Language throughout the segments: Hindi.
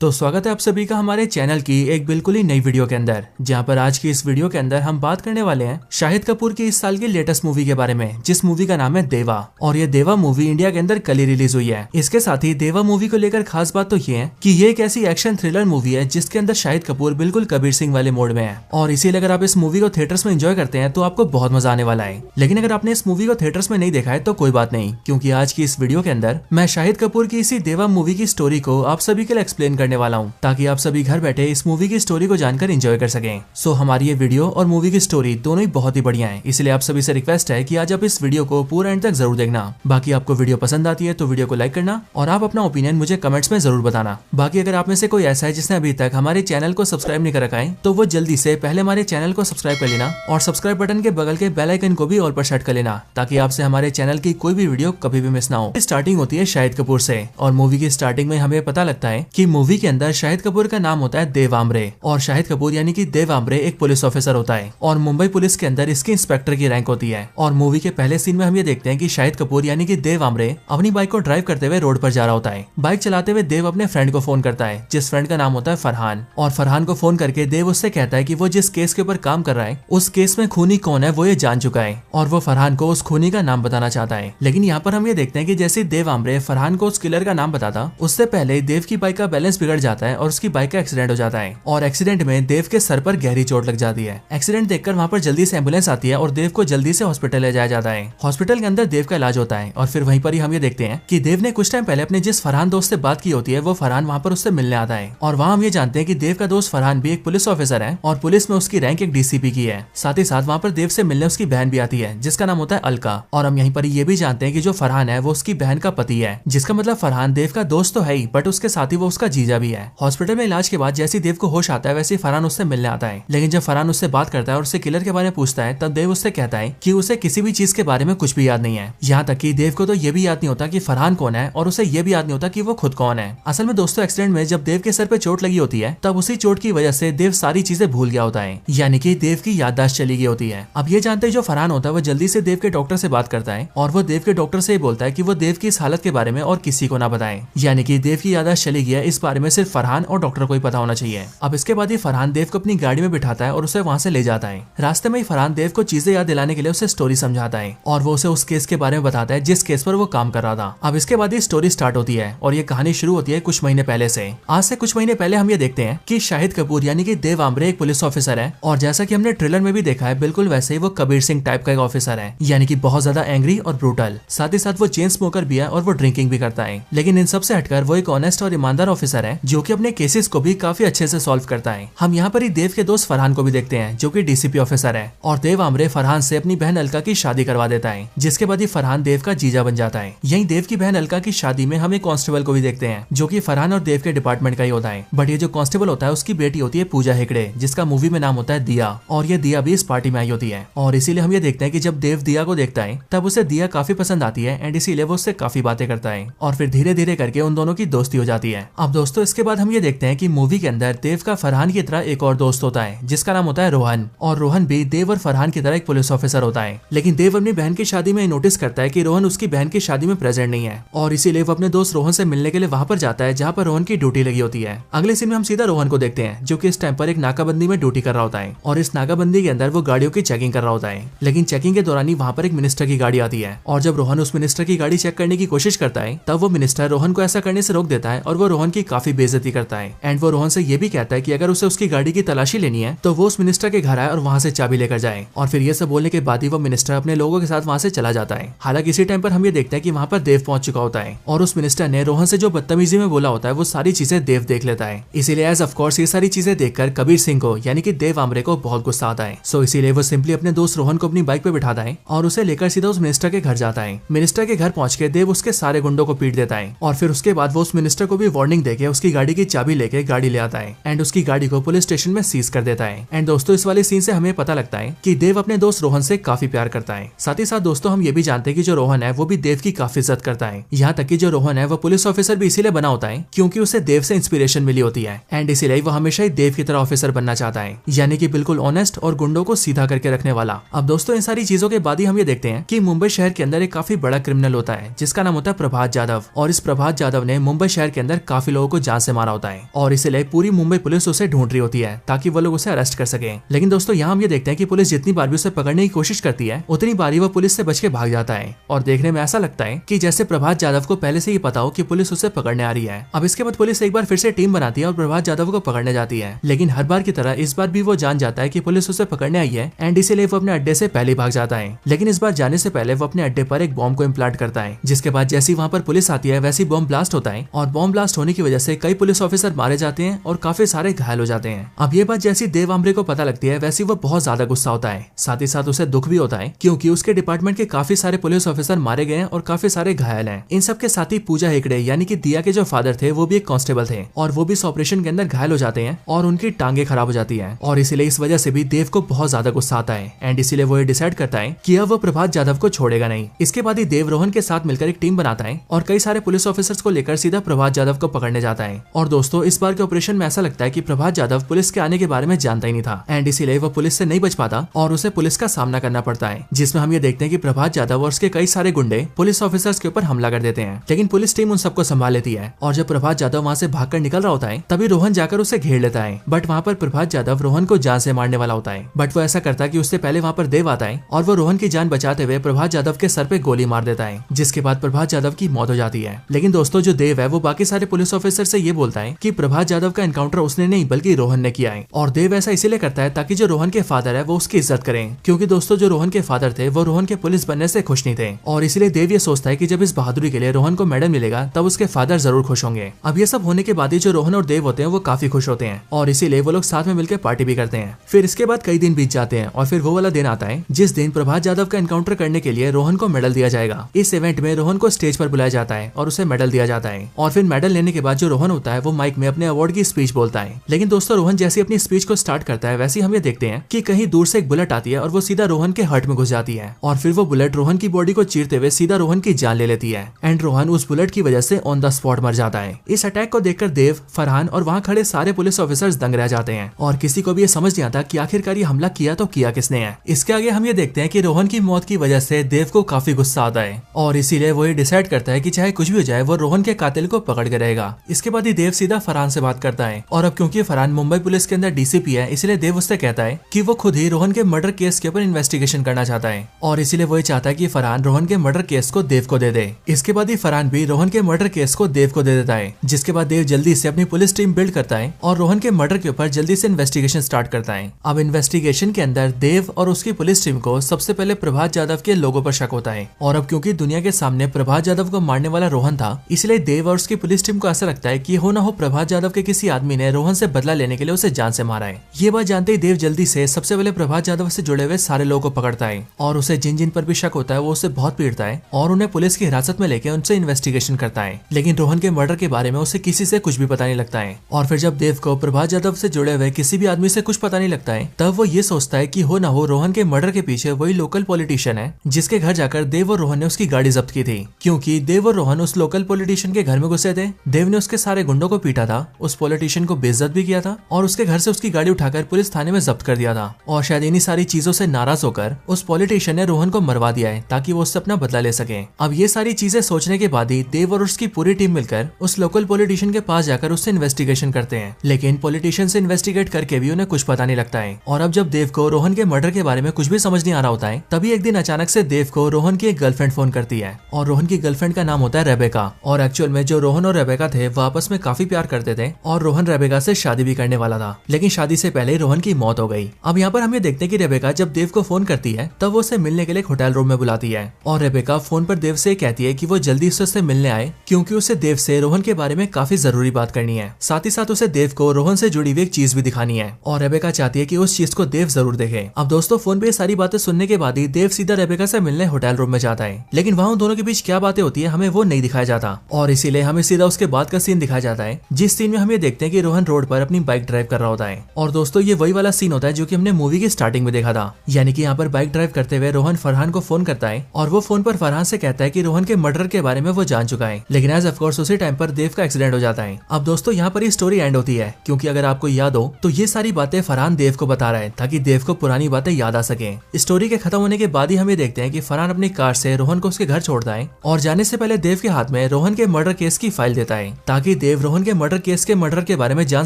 तो स्वागत है आप सभी का हमारे चैनल की एक बिल्कुल ही नई वीडियो के अंदर, जहां पर आज की इस वीडियो के अंदर हम बात करने वाले हैं शाहिद कपूर की इस साल की लेटेस्ट मूवी के बारे में, जिस मूवी का नाम है देवा। और ये देवा मूवी इंडिया के अंदर कल ही रिलीज हुई है। इसके साथ ही देवा मूवी को लेकर खास बात तो ये है कि ये एक ऐसी एक्शन थ्रिलर मूवी है जिसके अंदर शाहिद कपूर बिल्कुल कबीर सिंह वाले मोड में है। और इसीलिए अगर आप इस मूवी को थिएटर्स में एंजॉय करते हैं तो आपको बहुत मजा आने वाला है। लेकिन अगर आपने इस मूवी को थिएटर्स में नहीं देखा है तो कोई बात नहीं, क्योंकि आज की इस वीडियो के अंदर मैं शाहिद कपूर की इसी देवा मूवी की स्टोरी को आप सभी के लिए एक्सप्लेन करने वाला हूँ, ताकि आप सभी घर बैठे इस मूवी की स्टोरी को जानकर एंजॉय कर सकें। सो हमारी ये वीडियो और मूवी की स्टोरी दोनों ही बहुत ही बढ़िया है, इसलिए आप सभी से रिक्वेस्ट है कि आज आप इस वीडियो को पूरा एंड तक जरूर देखना। बाकी आपको वीडियो पसंद आती है तो वीडियो को लाइक करना और आप अपना ओपिनियन मुझे कमेंट्स में जरूर बताना। बाकी अगर आप में से कोई ऐसा है जिसने अभी तक हमारे चैनल को सब्सक्राइब नहीं कर रखा है तो वो जल्दी से पहले हमारे चैनल को सब्सक्राइब कर लेना और सब्सक्राइब बटन के बगल के बेल आइकन को भी ऑल पर सेट कर लेना, ताकि आपसे हमारे चैनल की कोई भी वीडियो कभी भी मिस ना हो। स्टार्टिंग होती है शाहिद कपूर से और मूवी की स्टार्टिंग में हमें पता लगता है कि मूवी के अंदर शाहिद कपूर का नाम होता है देव आमरे। और शाहिद कपूर यानी कि देव आमरे एक पुलिस ऑफिसर होता है और मुंबई पुलिस के अंदर इसकी इंस्पेक्टर की रैंक होती है। और मूवी के पहले सीन में हम ये देखते हैं कि शाहिद कपूर यानी कि देव आमरे अपनी बाइक को ड्राइव करते हुए रोड पर जा रहा होता है। बाइक चलाते हुए देव अपने फ्रेंड को फोन करता है, जिस फ्रेंड का नाम होता है फरहान। और फरहान को फोन करके देव उससे कहता है कि वो जिस केस के ऊपर काम कर रहा है उस केस में खूनी कौन है वो ये जान चुका है और वो फरहान को उस खूनी का नाम बताना चाहता है। लेकिन यहाँ पर हम ये देखते हैं कि जैसे देव आमरे फरहान को उस किलर का नाम बताता, उससे पहले देव की बाइक का बैलेंस बिगड़ जाता है और उसकी बाइक का एक्सीडेंट हो जाता है। और एक्सीडेंट में देव के सर पर गहरी चोट लग जाती है। एक्सीडेंट देखकर वहाँ पर जल्दी से एम्बुलेंस आती है और देव को जल्दी से हॉस्पिटल ले जाया जाता है। हॉस्पिटल के अंदर देव का इलाज होता है और फिर वहीं पर ही हम ये देखते हैं कि देव ने कुछ टाइम पहले अपने जिस फरहान दोस्त से बात की होती है वो फरहान वहाँ पर उससे मिलने आता है। और वहाँ हम ये जानते हैं कि देव का दोस्त फरहान भी एक पुलिस ऑफिसर है और पुलिस में उसकी रैंक एक डीसीपी की है। साथ ही साथ वहाँ पर देव से मिलने उसकी बहन भी आती है जिसका नाम होता है अलका। और हम यहीं पर ये भी जानते हैं कि जो फरहान है वो उसकी बहन का पति है, जिसका मतलब फरहान देव का दोस्त तो है ही बट उसके साथ ही वो उसका जीजा भी है। हॉस्पिटल में इलाज के बाद जैसे देव को होश आता है वैसे फरहान उससे मिलने आता है। लेकिन जब फरहान उससे बात करता है और उससे किलर के बारे में पूछता है तब देव उससे कहता है कि उसे किसी भी चीज के बारे में कुछ भी याद नहीं है। यहाँ तक कि देव को तो ये भी याद नहीं होता कि फरहान कौन है और उसे ये भी याद नहीं होता कि वो खुद कौन है। असल में दोस्तों एक्सीडेंट में जब देव के सर पे चोट लगी होती है तब उसी चोट की वजह से देव सारी चीजें भूल गया होता है, यानी कि देव की याददाश्त चली गई होती है। अब ये जानते जो फरहान होता है वो जल्दी से देव के डॉक्टर से बात करता है और वो देव के डॉक्टर से बोलता है कि वो देव की इस हालत के बारे में और किसी को ना बताए, यानी कि देव की याददाश्त चली गई है इस बारे में सिर्फ फरहान और डॉक्टर को ही पता होना चाहिए। अब इसके बाद ही फरहान देव को अपनी गाड़ी में बिठाता है और उसे वहाँ से ले जाता है। रास्ते में ही फरहान देव को चीजें याद दिलाने के लिए उसे स्टोरी समझाता है और वो उसे उस केस के बारे में बताता है जिस केस पर वो काम कर रहा था। अब इसके बाद ही स्टोरी स्टार्ट होती है और ये कहानी शुरू होती है कुछ महीने पहले से। आज से कुछ महीने पहले हम ये देखते हैं कि शाहिद कपूर यानी कि देव आमरे एक पुलिस ऑफिसर है और जैसा कि हमने ट्रेलर में भी देखा है बिल्कुल वैसे ही वो कबीर सिंह टाइप का एक ऑफिसर है, यानी कि बहुत ज्यादा एंग्री और ब्रूटल। साथ ही साथ वो चेन स्मोकर भी है और वो ड्रिंकिंग भी करता है। लेकिन इन सब से हटकर वो एक ऑनेस्ट और ईमानदार ऑफिसर है जो कि अपने केसेस को भी काफी अच्छे से सॉल्व करता है। हम यहाँ पर ही देव के दोस्त फरहान को भी देखते हैं जो कि डीसीपी ऑफिसर है और देव आमरे फरहान से अपनी बहन अलका की शादी करवा देता है, जिसके बाद ही फरहान देव का जीजा बन जाता है। यही देव की बहन अलका की शादी में हम एक कांस्टेबल को भी देखते हैं जो कि फरहान और देव के डिपार्टमेंट का ही होता है। बट ये जो कांस्टेबल होता है उसकी बेटी होती है पूजा हेगड़े, जिसका मूवी में नाम होता है दिया, और ये दिया भी इस पार्टी में आई होती है। और इसीलिए हम ये देखते हैं कि जब देव दिया को देखता है तब उसे दिया काफी पसंद आती है एंड इसीलिए वो उससे काफी बातें करता है और फिर धीरे धीरे करके उन दोनों की दोस्ती हो जाती है। अब दोस्तों इसके बाद हम ये देखते हैं कि मूवी के अंदर देव का फरहान की तरह एक और दोस्त होता है जिसका नाम होता है रोहन, और रोहन भी देव और फरहान की तरह एक पुलिस ऑफिसर होता है। लेकिन देव अपनी बहन की शादी में नोटिस करता है कि रोहन उसकी बहन की शादी में प्रेजेंट नहीं है और इसीलिए वो अपने दोस्त रोहन से मिलने के लिए वहां पर जाता है जहाँ पर रोहन की ड्यूटी लगी होती है। अगले सीन में हम सीधा रोहन को देखते हैं जो कि इस टाइम पर एक नाकाबंदी में ड्यूटी कर रहा होता है और इस नाकाबंदी के अंदर वो गाड़ियों की चेकिंग कर रहा होता है। लेकिन चेकिंग के दौरान ही वहाँ पर एक मिनिस्टर की गाड़ी आती है और जब रोहन उस मिनिस्टर की गाड़ी चेक करने की कोशिश करता है तब वो मिनिस्टर रोहन को ऐसा करने से रोक देता है और वो रोहन की काफी बेइज्जती करता है एंड वो रोहन से ये भी कहता है कि अगर उसे उसकी गाड़ी की तलाशी लेनी है तो वो उस मिनिस्टर के घर आए और वहाँ से चाबी लेकर जाए। और फिर ये सब बोलने के बाद ही वो मिनिस्टर अपने लोगों के साथ वहाँ से चला जाता है। हालांकि इसी टाइम पर हम ये देखते हैं कि वहाँ पर देव पहुंच चुका होता है और उस मिनिस्टर ने रोहन से जो बदतमीजी में बोला होता है वो सारी चीजें देव देख लेता है। इसीलिए एज ऑफ कोर्स ये सारी चीजें देखकर कबीर सिंह को यानी कि देव आमरे को बहुत गुस्सा आता है। सो इसीलिए वो सिंपली अपने दोस्त रोहन को अपनी बाइक पे बिठाता है और उसे लेकर सीधा उस मिनिस्टर के घर जाता है। मिनिस्टर के घर पहुंच के देव उसके सारे गुंडों को पीट देता है और फिर उसके बाद वो उस मिनिस्टर को भी वार्निंग देके उसकी गाड़ी की चाबी लेके गाड़ी ले आता है एंड उसकी गाड़ी को पुलिस स्टेशन में सीज कर देता है। एंड दोस्तों इस वाले सीन से हमें पता लगता है कि देव अपने दोस्त रोहन से काफी प्यार करता है। साथ ही साथ दोस्तों हम ये भी जानते हैं कि जो रोहन है वो भी देव की काफी इज्जत करता है। यहाँ तक कि जो रोहन है वो पुलिस ऑफिसर भी इसीलिए बना होता है क्योंकि उसे देव से इंस्पिरेशन मिली होती है एंड इसीलिए वो हमेशा ही देव की तरह ऑफिसर बनना चाहता है, यानी कि बिल्कुल ऑनेस्ट और गुंडों को सीधा करके रखने वाला। अब दोस्तों इन सारी चीजों के बाद ही हम ये देखते हैं कि मुंबई शहर के अंदर एक काफी बड़ा क्रिमिनल होता है जिसका नाम होता है प्रभात जाधव। और इस प्रभात जाधव ने मुंबई शहर के अंदर काफी लोगों को जान से मारा होता है और इसीलिए पूरी मुंबई पुलिस उसे ढूंढ रही होती है ताकि वो लोग उसे अरेस्ट कर सके। लेकिन दोस्तों यहाँ हम ये देखते हैं कि पुलिस जितनी बार भी उसे पकड़ने की कोशिश करती है उतनी बार ही वो पुलिस से बच के भाग जाता है और देखने में ऐसा लगता है कि जैसे प्रभात यादव को पहले से ही पता हो कि पुलिस उसे पकड़ने आ रही है। अब इसके बाद पुलिस एक बार फिर से टीम बनाती है और प्रभात यादव को पकड़ने जाती है, लेकिन हर बार की तरह इस बार भी वो जान जाता है कि पुलिस उसे पकड़ने आई है एंड इसीलिए वो अपने अड्डे से पहले भाग जाता है। लेकिन इस बार जाने से पहले वो अपने अड्डे पर एक बॉम्ब को इम्प्लांट करता है, जिसके बाद जैसी वहाँ पर पुलिस आती है वैसी बॉम्ब ब्लास्ट होता है और बॉम्ब ब्लास्ट होने की वजह से कई पुलिस ऑफिसर मारे जाते हैं और काफी सारे घायल हो जाते हैं। अब ये बात जैसी देव आमरे को पता लगती है वैसी वो बहुत ज्यादा गुस्सा होता है, साथ ही साथ उसे दुख भी होता है क्योंकि उसके डिपार्टमेंट के काफी सारे पुलिस ऑफिसर मारे गए हैं और काफी सारे घायल हैं। इन सब के साथ ही पूजा हेगड़े यानी कि दिया के जो फादर थे वो भी एक कांस्टेबल थे और वो भी इस ऑपरेशन के अंदर घायल हो जाते हैं और उनकी टांगे खराब हो जाती है और इसीलिए इस वजह से भी देव को बहुत ज्यादा गुस्सा आता है एंड इसीलिए वो ये डिसाइड करता है कि अब वो प्रभात यादव को छोड़ेगा नहीं। इसके बाद ही देव रोहन के साथ मिलकर एक टीम बनाता है और कई सारे पुलिस ऑफिसर्स को लेकर सीधा प्रभात यादव को पकड़ने जाता है। और दोस्तों इस बार के ऑपरेशन में ऐसा लगता है कि प्रभात यादव पुलिस के आने के बारे में जानता ही नहीं था एंड इसीलिए वो पुलिस से नहीं बच पाता और उसे पुलिस का सामना करना पड़ता है, जिसमें हम ये देखते हैं कि प्रभात यादव और उसके कई सारे गुंडे पुलिस ऑफिसर्स के ऊपर हमला कर देते हैं। लेकिन पुलिस टीम उन सबको संभाल लेती है और जब प्रभात यादव वहाँ से भागकर निकल रहा होता है तभी रोहन जाकर उसे घेर लेता है, बट वहाँ पर प्रभात यादव रोहन को जान से मारने वाला होता है। बट वो ऐसा करता है कि उससे पहले वहाँ पर देव आता है और वो रोहन की जान बचाते हुए प्रभात यादव के सर पे गोली मार देता है, जिसके बाद प्रभात यादव की मौत हो जाती है। लेकिन दोस्तों जो देव है वो बाकी सारे पुलिस ऑफिसर से ये बोलता है कि प्रभात यादव का एनकाउंटर उसने नहीं बल्कि रोहन ने किया है और देव ऐसा इसीलिए करता है ताकि जो रोहन के फादर है वो उसकी इज्जत करें, क्योंकि दोस्तों जो रोहन के फादर थे वो रोहन के पुलिस बनने से खुश नहीं थे और इसीलिए देव ये सोचता है कि जब इस बहादुरी के लिए रोहन को मेडल मिलेगा तब उसके फादर जरूर खुश होंगे। अब ये सब होने के बाद ही जो रोहन और देव होते हैं वो काफी खुश होते हैं और इसीलिए वो लोग साथ में मिलकर पार्टी भी करते हैं। फिर इसके बाद कई दिन बीत जाते हैं और फिर वो वाला दिन आता है जिस दिन प्रभात यादव का एनकाउंटर करने के लिए रोहन को मेडल दिया जाएगा। इस इवेंट में रोहन को स्टेज पर बुलाया जाता है और उसे मेडल दिया जाता है और फिर मेडल लेने के बाद जो रोहन होता है वो माइक में अपने अवार्ड की स्पीच बोलता है। लेकिन दोस्तों रोहन जैसे अपनी स्पीच को स्टार्ट करता है वैसे हम ये देखते हैं कि कहीं दूर से एक बुलेट आती है और वो सीधा रोहन के हार्ट में घुस जाती है और फिर वो बुलेट रोहन की बॉडी को चीरते हुए सीधा रोहन की जान ले लेती है एंड रोहन उस बुलेट की वजह से ऑन द स्पॉट मर जाता है। इस अटैक को देखकर देव, फरहान और वहाँ खड़े सारे पुलिस ऑफिसर्स दंग रह जाते हैं और किसी को भी ये समझ नहीं आता कि आखिरकार ये हमला किया तो किया किसने है। इसके आगे हम ये देखते हैं कि रोहन की मौत की वजह से देव को काफी गुस्सा आता है और इसीलिए वो ये डिसाइड करता है कि चाहे कुछ भी हो जाए वो रोहन के कातिल को पकड़ के रहेगा। इसके बाद ही देव सीधा फरहान से बात करता है और अब क्योंकि फरहान मुंबई पुलिस के अंदर डीसीपी है इसलिए देव उससे कहता है कि वो खुद ही रोहन के मर्डर केस के ऊपर इन्वेस्टिगेशन करना चाहता है और इसीलिए वो चाहता है कि फरहान रोहन के मर्डर केस को देव को दे दे। इसके बाद ही फरहान भी रोहन के मर्डर केस को देव को दे देता है, जिसके बाद देव जल्दी से अपनी पुलिस टीम बिल्ड करता है और रोहन के मर्डर के ऊपर जल्दी से इन्वेस्टिगेशन स्टार्ट करता है। अब इन्वेस्टिगेशन के अंदर देव और उसकी पुलिस टीम को सबसे पहले प्रभात यादव के लोगों पर शक होता है और अब क्योंकि दुनिया के सामने प्रभात यादव को मारने वाला रोहन था इसलिए देव और उसकी पुलिस टीम को ऐसा लगता है कि हो ना हो प्रभात यादव के किसी आदमी ने रोहन से बदला लेने के लिए उसे जान से मारा है। ये बात जानते ही देव जल्दी से सबसे पहले प्रभात यादव से जुड़े हुए सारे लोगों को पकड़ता है और उसे जिन जिन पर भी शक होता है वो उसे बहुत पीटता है और उन्हें पुलिस की हिरासत में लेकर उनसे इन्वेस्टिगेशन करता है। लेकिन रोहन के मर्डर के बारे में उसे किसी से कुछ भी पता नहीं लगता है और फिर जब देव को प्रभात यादव से जुड़े हुए किसी भी आदमी से कुछ पता नहीं लगता है तब वो ये सोचता है कि हो ना हो रोहन के मर्डर के पीछे वही लोकल पॉलिटिशियन है जिसके घर जाकर देव और रोहन ने उसकी गाड़ी जब्त की थी, क्योंकि देव और रोहन उस लोकल पॉलिटिशियन के घर में घुसे थे। देव ने उसके सारे गुंडों को पीटा था, उस पॉलिटिशियन को बेइज्जत भी किया था और उसके घर से उसकी गाड़ी उठाकर पुलिस थाने में जब्त कर दिया था और शायद इन्हीं सारी चीजों से नाराज होकर उस पॉलिटिशियन ने रोहन को मरवा दिया है ताकि वो उससे अपना बदला ले सके। अब ये सारी चीजें सोचने के बाद ही देव और उसकी पूरी टीम मिलकर उस लोकल पॉलिटिशियन के पास जाकर उससे इन्वेस्टिगेशन करते हैं, लेकिन पॉलिटिशियन से इन्वेस्टिगेट करके भी उन्हें कुछ पता नहीं लगता है। और अब जब देव को रोहन के मर्डर के बारे में कुछ भी समझ नहीं आ रहा होता है तभी एक दिन अचानक से देव को रोहन की एक गर्लफ्रेंड फोन करती है और रोहन की गर्लफ्रेंड का नाम होता है रेबेका और एक्चुअल में जो रोहन और रेबेका थे वो आपस में काफी प्यार करते थे और रोहन रेबेका से शादी भी करने वाला था, लेकिन शादी से पहले रोहन की मौत हो गई। अब यहाँ पर हम ये देखते हैं कि रेबेका जब देव को फोन करती है तब वो उसे मिलने के लिए होटल रूम में बुलाती है और रेबेका फोन पर देव से कहती है कि वो जल्दी से उससे मिलने आए क्योंकि उसे देव से रोहन के बारे में काफी जरूरी बात करनी है। साथ ही साथ उसे देव को रोहन से जुड़ी हुई एक चीज भी दिखानी है और रेबेका चाहती है कि उस चीज को देव जरूर देखे। अब दोस्तों फोन पे सारी बातें सुनने के बाद ही देव सीधा रेबेका से मिलने होटल रूम में जाता है, लेकिन वहाँ दोनों के बीच क्या बातें होती है हमें वो नहीं दिखाया जाता और इसीलिए हमें सीधा उसके बाद का सीन दिखाया जाता है, जिस सीन में हम ये देखते हैं कि रोहन रोड पर अपनी बाइक ड्राइव कर रहा होता है। और दोस्तों ये वही वाला सीन होता है जो कि हमने मूवी की स्टार्टिंग में देखा था, यानी कि यहाँ पर बाइक ड्राइव करते हुए रोहन फरहान को फोन करता है और वो फोन पर फरहान से कहता है कि रोहन के मर्डर के बारे में वो जान चुका है, लेकिन एज ऑफ कोर्स उसी टाइम पर देव का एक्सीडेंट हो जाता है। अब दोस्तों यहाँ पर ये स्टोरी एंड होती है, क्योंकि अगर आपको याद हो तो ये सारी बातें फरहान देव को बता रहा है ताकि देव को पुरानी बातें याद आ सके। स्टोरी के खत्म होने के बाद ही हम ये देखते हैं कि फरहान अपनी कार से रोहन को उसके घर छोड़ता है और जाने से पहले देव के हाथ में रोहन के मर्डर केस की फाइल देता है ताकि ताकि देव रोहन के मर्डर केस के मर्डर के बारे में जान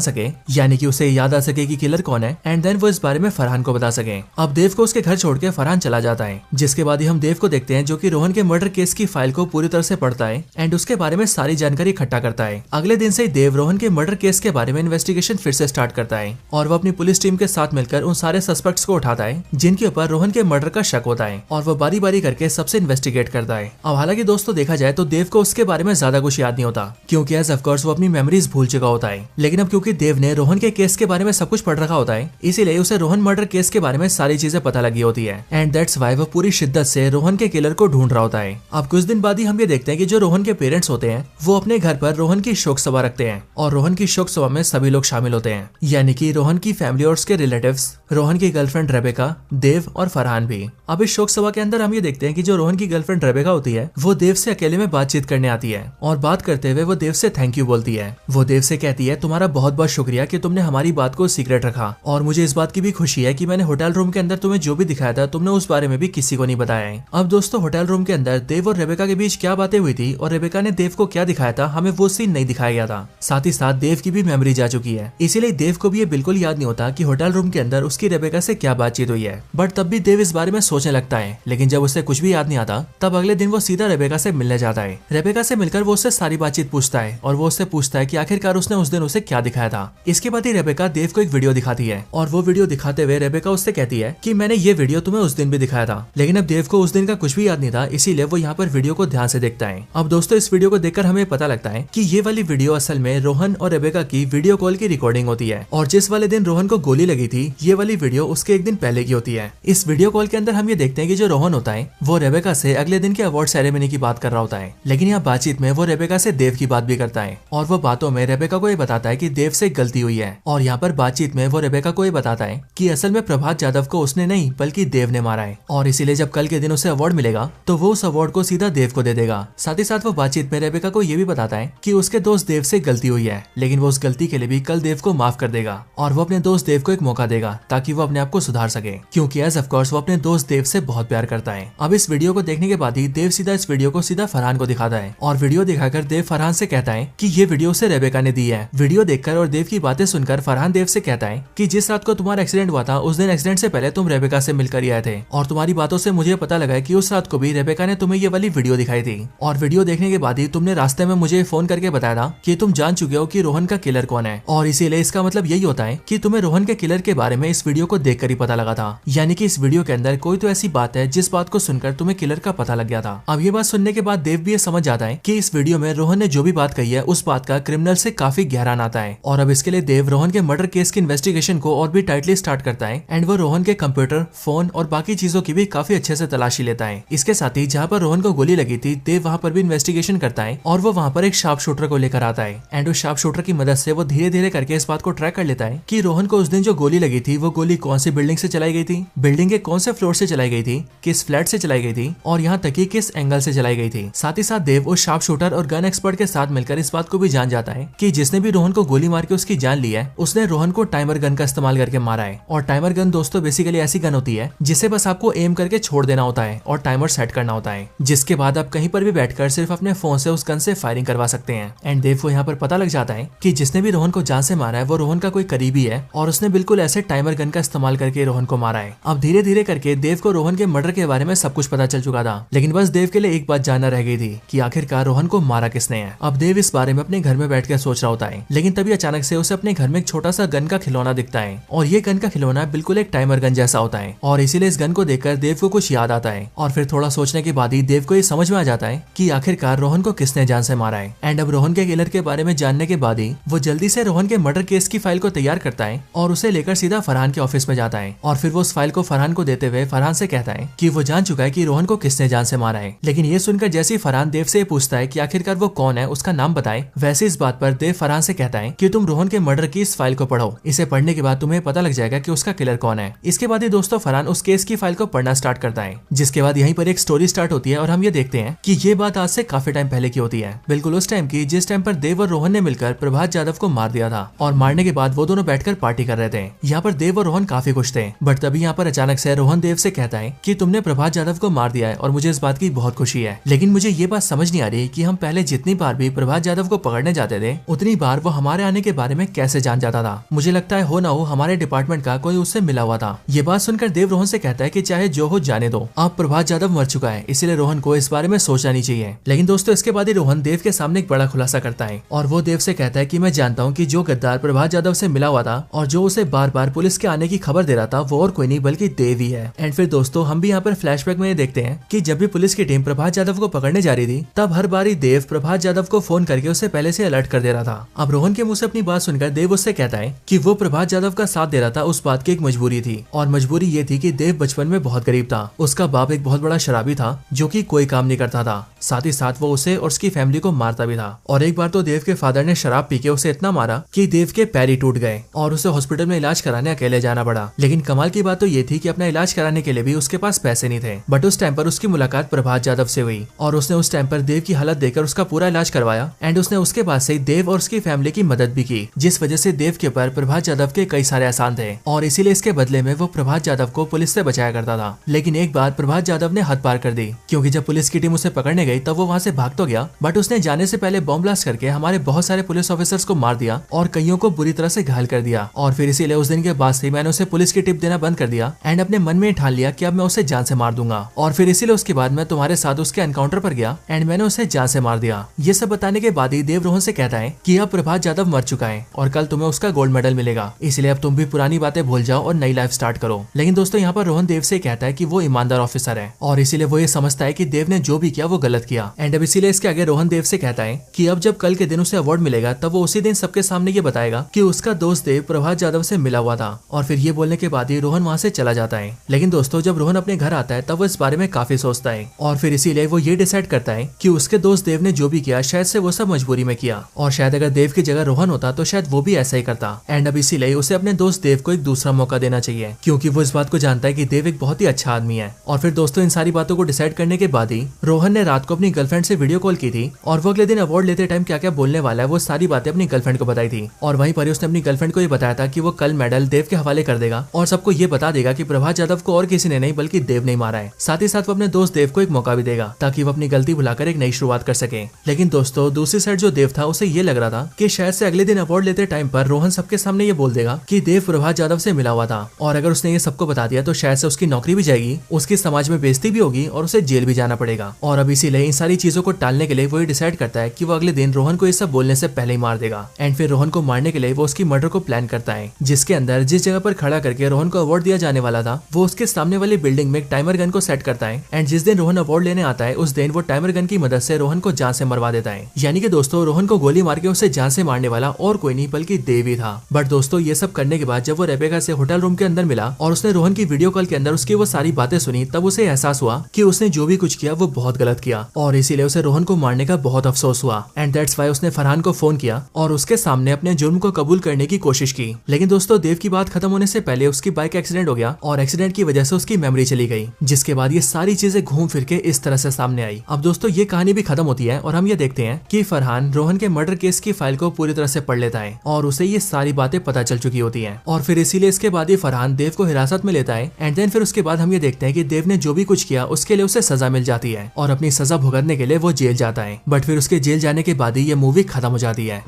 सके, यानी कि उसे याद आ सके कि किलर कौन है, एंड देन वो इस बारे में फरहान को बता सके। अब देव को उसके घर छोड़ के फरहान चला जाता है, जिसके बाद ही हम देव को देखते हैं जो कि रोहन के मर्डर केस की फाइल को पूरी तरह से पढ़ता है एंड उसके बारे में सारी जानकारी इकट्ठा करता है। अगले दिन से ही देव रोहन के मर्डर केस के बारे में इन्वेस्टिगेशन फिर से स्टार्ट करता है और वो अपनी पुलिस टीम के साथ मिलकर उन सारे सस्पेक्ट्स को उठाता है जिनके ऊपर रोहन के मर्डर का शक होता है, और वो बारी बारी करके सबसे इन्वेस्टिगेट करता है। अब हालांकि दोस्तों देखा जाए तो देव को उसके बारे में ज्यादा कुछ याद नहीं होता, क्योंकि एज ऑफ कोर्स वो अपनी मेमोरीज भूल चुका होता है। लेकिन अब क्योंकि देव ने रोहन के केस के बारे में सब कुछ पढ़ रखा होता है, इसीलिए उसे रोहन मर्डर केस के बारे में सारी चीजें पता लगी होती है, एंड दैट्स व्हाई वो पूरी शिद्दत से रोहन के किलर को ढूंढ रहा होता है। अब कुछ दिन बाद ही हम ये देखते हैं कि जो रोहन के पेरेंट्स होते हैं वो अपने घर पर रोहन की शोक सभा रखते हैं, और रोहन की शोक सभा में सभी लोग शामिल होते हैं, यानी कि रोहन की फैमिली और उसके रिलेटिव्स, रोहन की गर्लफ्रेंड रेबेका, देव और फरहान भी। अब इस शोक सभा के अंदर हम ये देखते हैं कि जो रोहन की गर्लफ्रेंड रेबेका होती है वो देव से अकेले में बातचीत करने आती है, और बात करते हुए वो देव से थैंक यू बोलती है। वो देव से कहती है तुम्हारा बहुत बहुत शुक्रिया कि तुमने हमारी बात को सीक्रेट रखा, और मुझे इस बात की भी खुशी है कि मैंने होटल रूम के अंदर तुम्हें जो भी दिखाया था तुमने उस बारे में भी किसी को नहीं बताया है। अब दोस्तों होटल रूम के अंदर देव और रेबेका के बीच क्या बातें हुई थी और रेबेका ने देव को क्या दिखाया था हमें वो सीन नहीं दिखाया गया था। साथ ही साथ देव की भी मेमोरी जा चुकी है, इसीलिए देव को भी ये बिल्कुल याद नहीं होता कि होटल रूम के अंदर उसकी रेबेका से क्या बातचीत हुई है। बट तब भी देव इस बारे में सोचने लगता है, लेकिन जब उसे कुछ भी याद नहीं आता तब अगले दिन वो सीधा रेबेका से मिलने जाता है। रेबेका से मिलकर वो उससे सारी बातचीत पूछता है, और वो उससे पूछता है कि आखिरकार उसने उस दिन उसे क्या दिखाया था। इसके बाद ही रेबेका देव को एक वीडियो दिखाती है, और वो वीडियो दिखाते हुए रेबेका उससे कहती है कि मैंने ये वीडियो तुम्हें उस दिन भी दिखाया था। लेकिन अब देव को उस दिन का कुछ भी याद नहीं था, इसीलिए वो यहाँ पर वीडियो को ध्यान से देखता है। अब दोस्तों इस वीडियो को देखकर हमें पता लगता है कि ये वाली वीडियो असल में रोहन और रेबेका की वीडियो कॉल की रिकॉर्डिंग होती है, और जिस वाले दिन रोहन को गोली लगी थी ये वाली वीडियो उसके एक दिन पहले की होती है। इस वीडियो कॉल के अंदर हम ये देखते हैं कि जो रोहन होता है वो रेबेका से अगले दिन के अवार्ड सेरेमनी की बात कर रहा होता है, लेकिन यहाँ बातचीत में वो रेबेका से देव की बात भी करता है, और वो बातों में रेबेका को ये बताता है कि देव से गलती हुई है। और यहाँ पर बातचीत में वो रेबेका को ये बताता है कि असल में प्रभात जाधव को उसने नहीं बल्कि देव ने मारा है, और इसीलिए जब कल के दिन उसे अवार्ड मिलेगा तो वो उस अवार्ड को सीधा देव को दे देगा। साथ ही साथ वो बातचीत में रेबेका को ये भी बताता है कि उसके दोस्त देव से गलती हुई है, लेकिन वो उस गलती के लिए भी कल देव को माफ कर देगा, और वो अपने दोस्त देव को एक मौका देगा ताकि वो अपने आप को सुधार सके, क्योंकि एज ऑफ कोर्स वो अपने दोस्त देव से बहुत प्यार करता है। अब इस वीडियो को देखने के बाद ही देव सीधा इस वीडियो को सीधा फरहान को दिखाता है, और वीडियो दिखाकर देव फरहान से कहता है कि ये वीडियो उसे रेबेका ने दी है। वीडियो देखकर और देव की बातें सुनकर फरहान देव से कहता है कि जिस रात को तुम्हारा एक्सीडेंट हुआ था उस दिन एक्सीडेंट से पहले तुम रेबेका से मिलकर ही आए थे, और तुम्हारी बातों से मुझे पता लगा कि उस रात को भी रेबेका ने तुम्हें ये वाली वीडियो दिखाई थी, और वीडियो देखने के बाद ही तुमने रास्ते में मुझे फोन करके बताया था कि तुम जान चुके हो कि रोहन का किलर कौन है, और इसीलिए इसका मतलब यही होता है कि तुम्हें रोहन के किलर के बारे में इस वीडियो को देखकर ही पता लगा था, यानी कि इस वीडियो के अंदर कोई तो ऐसी बात है जिस बात को सुनकर तुम्हें किलर का पता लग गया था। अब ये बात सुनने के बाद देव भी ये समझ जाता है कि इस वीडियो में रोहन ने जो भी बात कही है उस बात का क्रिमिनल से काफी गहरा नाता है, और अब इसके लिए देव रोहन के मर्डर केस की इन्वेस्टिगेशन को और भी टाइटली स्टार्ट करता है, एंड वो रोहन के कंप्यूटर, फोन और बाकी चीजों की भी काफी अच्छे से तलाशी लेता है। इसके साथ ही जहाँ पर रोहन को गोली लगी थी देव वहाँ पर भी इन्वेस्टिगेशन करता है, और वो वहाँ पर एक शार्प शूटर को लेकर आता है, एंड उस शार्प शूटर की मदद से वो धीरे धीरे करके इस बात को ट्रैक कर लेता है कि रोहन को उस दिन जो गोली लगी थी वो गोली कौन सी बिल्डिंग से चलाई गई थी, बिल्डिंग के कौन से फ्लोर से चलाई गई थी, किस फ्लैट से चलाई गई थी, और यहाँ तक कि किस एंगल से चलाई गई थी। साथ ही साथ देव उस शार्प शूटर और गन एक्सपर्ट के साथ मिलकर इस बात को भी जान जाता है कि जिसने भी रोहन को गोली मार के उसकी जान ली है उसने रोहन को टाइमर गन का इस्तेमाल करके मारा है। और टाइमर गन दोस्तों बेसिकली ऐसी गन होती है जिसे बस आपको एम करके छोड़ देना होता है और टाइमर सेट करना होता है, जिसके बाद आप कहीं पर भी बैठकर सिर्फ अपने फोन से उस गन से फायरिंग करवा सकते हैं। एंड देव को यहाँ पर पता लग जाता है कि जिसने भी रोहन को जान से मारा है वो रोहन का कोई करीबी है, और उसने बिल्कुल ऐसे टाइमर गन का इस्तेमाल करके रोहन को मारा है। अब धीरे धीरे करके देव को रोहन के मर्डर के बारे में सब कुछ पता चल चुका था, लेकिन बस देव के लिए एक बात जानना रह गई थी कि आखिरकार रोहन को मारा किसने है। अब देव इस बारे में अपने घर में बैठ कर सोच रहा होता है, लेकिन तभी अचानक से उसे अपने घर में एक छोटा सा गन का खिलौना दिखता है, और ये गन का खिलौना बिल्कुल एक टाइमर गन जैसा होता है, और इसीलिए इस गन को देखकर देव को कुछ याद आता है, और फिर थोड़ा सोचने के बाद ही देव को ये समझ में आ जाता है कि आखिरकार रोहन को किसने जान से मारा है। एंड अब रोहन के किलर के बारे में जानने के बाद ही वो जल्दी से रोहन के मर्डर केस की फाइल को तैयार करता है और उसे लेकर सीधा फरहान के ऑफिस में जाता है, और फिर वो उस फाइल को फरहान को देते हुए फरहान से कहता है कि वो जान चुका है कि रोहन को किसने जान से मारा है। लेकिन ये सुनकर जैसे ही फरहान देव से पूछता है कि आखिरकार वो कौन है, उसका नाम बताए, वैसे इस बात पर देव फरहान से कहता है कि तुम रोहन के मर्डर की इस फाइल को पढ़ो, इसे पढ़ने के बाद तुम्हें पता लग जाएगा कि उसका किलर कौन है। इसके बाद ही दोस्तों फरहान उस केस की फाइल को पढ़ना स्टार्ट करता है, जिसके बाद यहीं पर एक स्टोरी स्टार्ट होती है, और हम ये देखते हैं कि ये बात आज से काफी टाइम पहले की होती है, बिल्कुल उस टाइम की जिस टाइम पर देव और रोहन ने मिलकर प्रभात जाधव को मार दिया था, और मारने के बाद वो दोनों बैठकर पार्टी कर रहे थे। यहाँ पर देव और रोहन काफी खुश थे, बट तभी यहाँ पर अचानक से रोहन देव से कहता है कि तुमने प्रभात जाधव को मार दिया है और मुझे इस बात की बहुत खुशी है, लेकिन मुझे ये बात समझ नहीं आ रही कि हम पहले जितनी बार भी प्रभात जाधव को पकड़ने जाते थे उतनी बार वो हमारे आने के बारे में कैसे जान जाता था। मुझे लगता है हो ना हो हमारे डिपार्टमेंट का कोई उससे मिला हुआ था। ये बात सुनकर देव रोहन से कहता है कि चाहे जो हो जाने दो, अब प्रभात यादव मर चुका है, इसीलिए रोहन को इस बारे में सोचना नहीं चाहिए। लेकिन दोस्तों इसके बाद ही रोहन देव के सामने एक बड़ा खुलासा करता है और वो देव से कहता है कि मैं जानता हूँ कि जो गद्दार प्रभात यादव से मिला हुआ था और जो उसे बार बार पुलिस के आने की खबर दे रहा था वो और कोई नहीं बल्कि देव ही है। एंड फिर दोस्तों हम भी यहाँ पर फ्लैशबैक में ये देखते हैं कि जब भी पुलिस की टीम प्रभात यादव को पकड़ने जा रही थी तब हर बारी देव प्रभात यादव को फोन करके उसे पहले से अलर्ट कर दे रहा था। अब रोहन के मुंह से अपनी बात सुनकर देव उससे कहता है कि वो प्रभात यादव का साथ दे रहा था उस बात की एक मजबूरी थी, और मजबूरी ये थी कि देव बचपन में बहुत गरीब था। उसका बाप एक बहुत बड़ा शराबी था जो कि कोई काम नहीं करता था, साथ ही साथ वो उसे और उसकी फैमिली को मारता भी था। और एक बार तो देव के फादर ने शराब पी के उसे इतना मारा कि देव के पैर ही टूट गए और उसे हॉस्पिटल में इलाज कराने अकेले जाना पड़ा। लेकिन कमाल की बात तो ये थी कि अपना इलाज कराने के लिए भी उसके पास पैसे नहीं थे। बट उस टाइम पर उसकी मुलाकात प्रभात यादव से हुई और उसने उस टाइम पर देव की हालत देखकर उसका पूरा इलाज करवाया। एंड उसने उसके बाद से देव और उसकी फैमिली की मदद भी की, जिस वजह से देव के ऊपर प्रभात यादव के कई सारे एहसान थे और इसीलिए इसके बदले में वो प्रभात यादव को पुलिस से बचाया करता था। लेकिन एक बार प्रभात यादव ने हद पार कर दी, क्योंकि जब पुलिस की टीम उसे पकड़ने गई तब वो वहाँ से भाग तो गया, बट उसने जाने से पहले बॉम्ब ब्लास्ट करके हमारे बहुत सारे पुलिस ऑफिसर्स को मार दिया और कईयों को बुरी तरह से घायल कर दिया। और फिर इसीलिए उस दिन के बाद से मैंने उसे पुलिस की टिप देना बंद कर दिया एंड अपने मन में ठान लिया कि अब मैं उसे जान से मार दूंगा। और फिर इसीलिए उसके बाद मैं तुम्हारे साथ उसके एनकाउंटर पर गया एंड मैंने उसे जान से मार दिया। ये सब बताने के बाद ही देव रोहन से कहता है कि अब प्रभात यादव मर चुका है और कल तुम्हें उसका गोल्ड मेडल मिलेगा, इसलिए अब तुम भी पुरानी बातें भूल जाओ और नई लाइफ स्टार्ट करो। लेकिन दोस्तों यहाँ पर रोहन देव से कहता है कि वो ईमानदार ऑफिसर है और इसीलिए वो ये समझता है कि देव ने जो भी किया वो गलत किया। एंड अब इसीलिए इसके आगे रोहन देव से कहता है कि अब जब कल के दिन उसे अवार्ड मिलेगा तब वो उसी दिन सबके सामने ये बताएगा कि उसका दोस्त देव प्रभात यादव से मिला हुआ था। और फिर ये बोलने के बाद ही रोहन वहाँ से चला जाता है। लेकिन दोस्तों जब रोहन अपने घर आता है तब वो इस बारे में काफी सोचता है और फिर इसीलिए वो ये डिसाइड करता है कि उसके दोस्त देव ने जो भी किया शायद से वो सब मजबूरी में किया, और शायद अगर देव की जगह रोहन होता तो शायद वो भी ऐसा ही करता। एंड अब इसीलिए उसे अपने दोस्त देव को एक दूसरा मौका देना चाहिए, क्योंकि वो इस बात को जानता है कि देव एक बहुत ही अच्छा आदमी है। और फिर दोस्तों इन सारी बातों को डिसाइड करने के बाद ही रोहन ने रात को अपनी गर्लफ्रेंड से वीडियो कॉल की थी और वो अगले दिन अवार्ड लेते टाइम क्या क्या बोलने वाला है वो सारी बातें अपनी गर्लफ्रेंड को बताई थी। और वहीं पर उसने अपनी गर्लफ्रेंड को ये बताया था कि वो कल मेडल देव के हवाले कर देगा और सबको ये बता देगा कि प्रभात यादव को और किसी ने नहीं बल्कि देव ने मारा है। साथ ही साथ वो अपने दोस्त देव को एक मौका भी देगा ताकि वो अपनी गलती भुलाकर एक नई शुरुआत कर सके। लेकिन दोस्तों दूसरी साइड जो देव था उसे ये लग रहा था कि शायद से अगले दिन अवार्ड लेते टाइम पर रोहन सबके सामने ये बोल देगा कि देव प्रभात यादव से मिला हुआ था, और अगर उसने ये सबको बता दिया तो शायद से उसकी नौकरी भी जाएगी, उसकी समाज में बेइज्जती भी होगी और उसे जेल भी जाना पड़ेगा। और अब इसीलिए इन सारी चीजों को टालने के लिए वो डिसाइड करता है कि वो अगले दिन रोहन को ये सब बोलने से पहले ही मार देगा। एंड फिर रोहन को मारने के लिए वो उसकी मर्डर को प्लान करता है, जिसके अंदर जिस जगह पर खड़ा करके रोहन को अवार्ड दिया जाने वाला था वो उसके सामने वाली बिल्डिंग में एक टाइमर गन को सेट करता है। एंड जिस दिन रोहन अवार्ड लेने आता है उस दिन वो टाइमर गन की मदद से रोहन को जान से मरवा देता है। यानी कि दोस्तों रोहन को गोली मार के उसे जान से मारने वाला और कोई नहीं बल्कि देव ही था। बट दोस्तों ये सब करने के बाद जब वो रेबेका से होटल रूम के अंदर मिला और उसने रोहन की वीडियो कॉल के अंदर उसकी वो सारी बातें सुनी, तब उसे एहसास हुआ कि उसने जो भी कुछ किया वो बहुत गलत किया और इसीलिए उसे रोहन को मारने का बहुत अफसोस हुआ। एंड दैट्स वाई उसने फरहान को फोन किया और उसके सामने अपने जुर्म को कबूल करने की कोशिश की। लेकिन दोस्तों देव की बात खत्म होने से पहले उसकी बाइक एक्सीडेंट हो गया और एक्सीडेंट की वजह से उसकी मेमोरी चली गई, जिसके बाद ये सारी चीजें घूम फिर के इस तरह से सामने आई। अब दोस्तों ये कहानी भी खत्म होती है और हम ये देखते हैं कि फरहान रोहन के मर्डर केस की फाइल को पूरी तरह से पढ़ लेता है और उसे ये सारी बातें पता चल चुकी होती हैं। और फिर इसीलिए इसके बाद ही फरहान देव को हिरासत में लेता है। एंड देन फिर उसके बाद हम ये देखते हैं कि देव ने जो भी कुछ किया उसके लिए उसे सजा मिल जाती है और अपनी सजा भुगतने के लिए वो जेल जाता है। बट फिर उसके जेल जाने के बाद ही ये मूवी खत्म हो जाती है।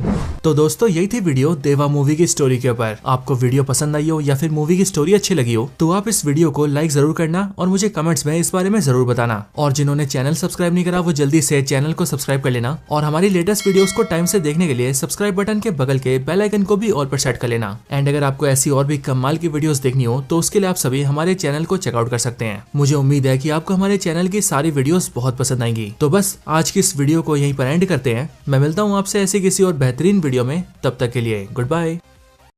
तो दोस्तों यही थी वीडियो देवा मूवी की स्टोरी के ऊपर। आपको वीडियो पसंद आई हो या फिर मूवी की स्टोरी अच्छी लगी हो तो आप इस वीडियो को लाइक जरूर करना और मुझे कमेंट्स में इस बारे में जरूर बताना। और जिन्होंने चैनल सब्सक्राइब नहीं करा वो जल्दी से चैनल को सब्सक्राइब कर लेना और हमारी लेटेस्ट वीडियोस को टाइम से देखने के लिए सब्सक्राइब बटन के बगल के बेल आइकन को भी ऑल पर सेट कर लेना। एंड अगर आपको ऐसी और भी कमाल की वीडियोस देखनी हो तो उसके लिए आप सभी हमारे चैनल को चेकआउट कर सकते हैं। मुझे उम्मीद है कि आपको हमारे चैनल की सारी वीडियोस बहुत पसंद आएंगी। तो बस आज की इस वीडियो को यहीं पर एंड करते हैं। मैं मिलता हूँ आपसे ऐसी किसी और बेहतरीन वीडियो में, तब तक के लिए गुड बाय।